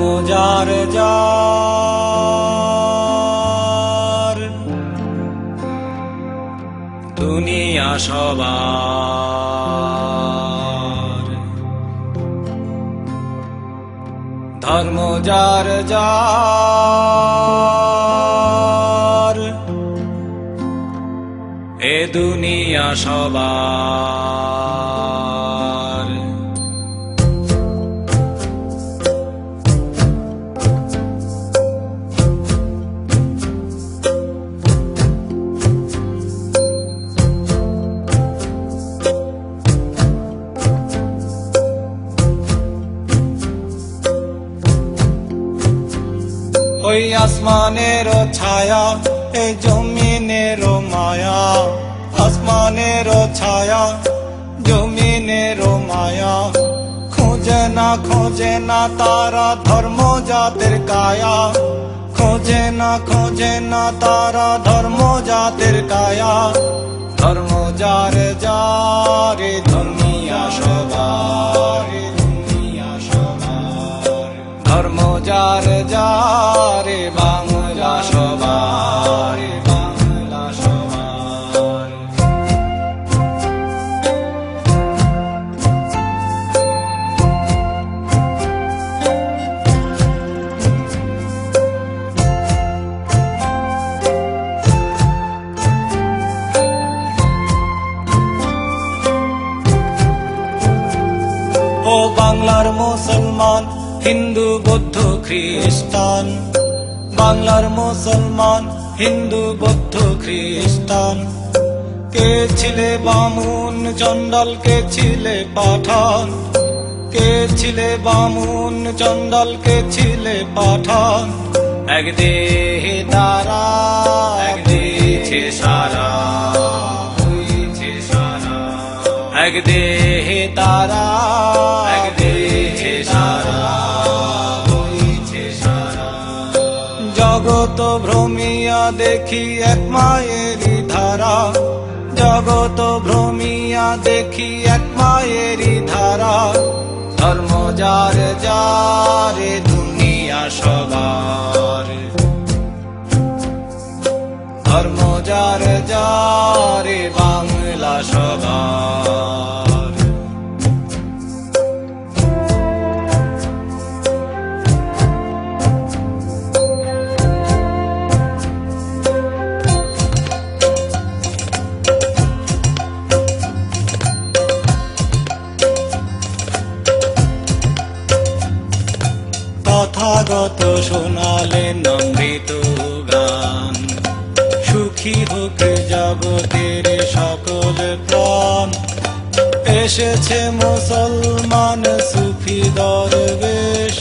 ধর্ম যার যার, দুনিয়া সবার। ধর্ম যার যার, এ দুনিয়া সবার। ওই আসমানেরও ছায়া, এই জমিনেরও মায়া। আসমানেরও ছায়া, জমিনেরও মায়া। খোঁজে না তারা ধর্ম জাতের কায়া। খোঁজে না তারা ধর্ম জাতের কায়া। ধর্ম যার যার, দুনিয়া সবার। ধর্ম যার যার, বাংলা সবার। বাংলা সবার। ও বাংলার মুসলমান, হিন্দু বৌদ্ধ খ্রিস্টান। বাংলার মুসলমান, হিন্দু বৌদ্ধ খ্রিস্টান। কে ছিলে বামুন চণ্ডাল, কে ছিলে পাঠান। কে ছিলে বামুন চণ্ডাল, কে ছিলে পাঠান। এক দেহে তারা, এক দেহে সারা। এক দেহে তারা, এক দেহে সারা। জগত ভ্রমিয়া দেখি এক মায়েরই ধারা। জগত ভ্রমিয়া দেখি এক মায়েরই ধারা। ধর্ম যার যার, দুনিয়া সবার। ধর্ম যার যার, বাংলা সবার। তথাগত শোনালেন অমৃত গান। সুখী হোক জগতের সকল প্রাণ। এসেছে মুসলমান সুফি দরবেশ।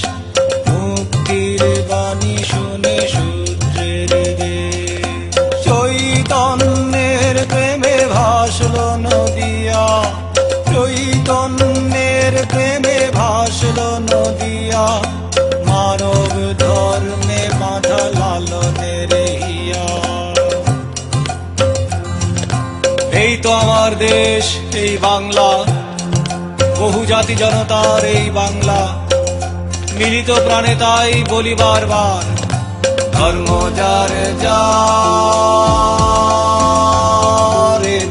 মুক্তির বাণী শুনে শূদ্রের দেশ। চৈতন্যের প্রেমে ভাসল নদিয়া। চৈতন্যের প্রেমে ভাসল নদিয়া। মানব ধর্মে বাঁধা লালনের হিয়া। এই তো আমার দেশ, এই বাংলা। বহু জাতি জনতার এই বাংলা। মিলিত প্রাণে তাই বলি বারবার, ধর্ম যার যার,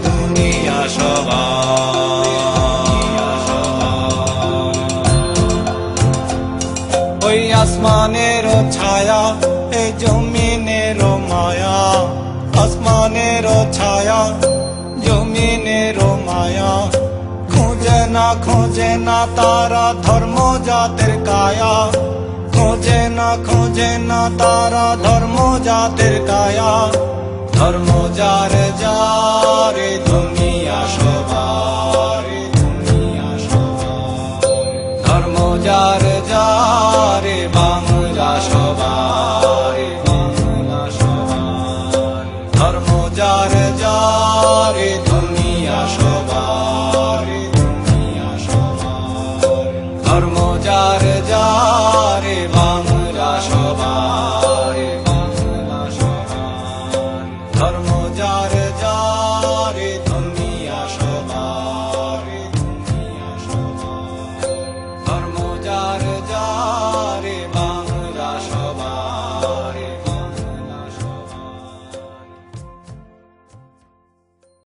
দুনিয়া সবার। ওই আসমানেরও ছায়া, এই জমিনেরও মায়া। আসমানেরও ছায়া, জমিনেরও মায়া। খোঁজে না তারা ধর্ম জাতের কায়া। খোঁজে না তারা ধর্ম জাতের কায়া। ধর্ম যার যার, দুনিয়া সবার। দুনিয়া সবার। ধর্ম যার যার, বাংলা সবার। বাংলা সবার। ধর্ম যার যার, দুনিয়া সবার। দুনিয়া সবার। ধর্ম যার যার, বাংলা সবার।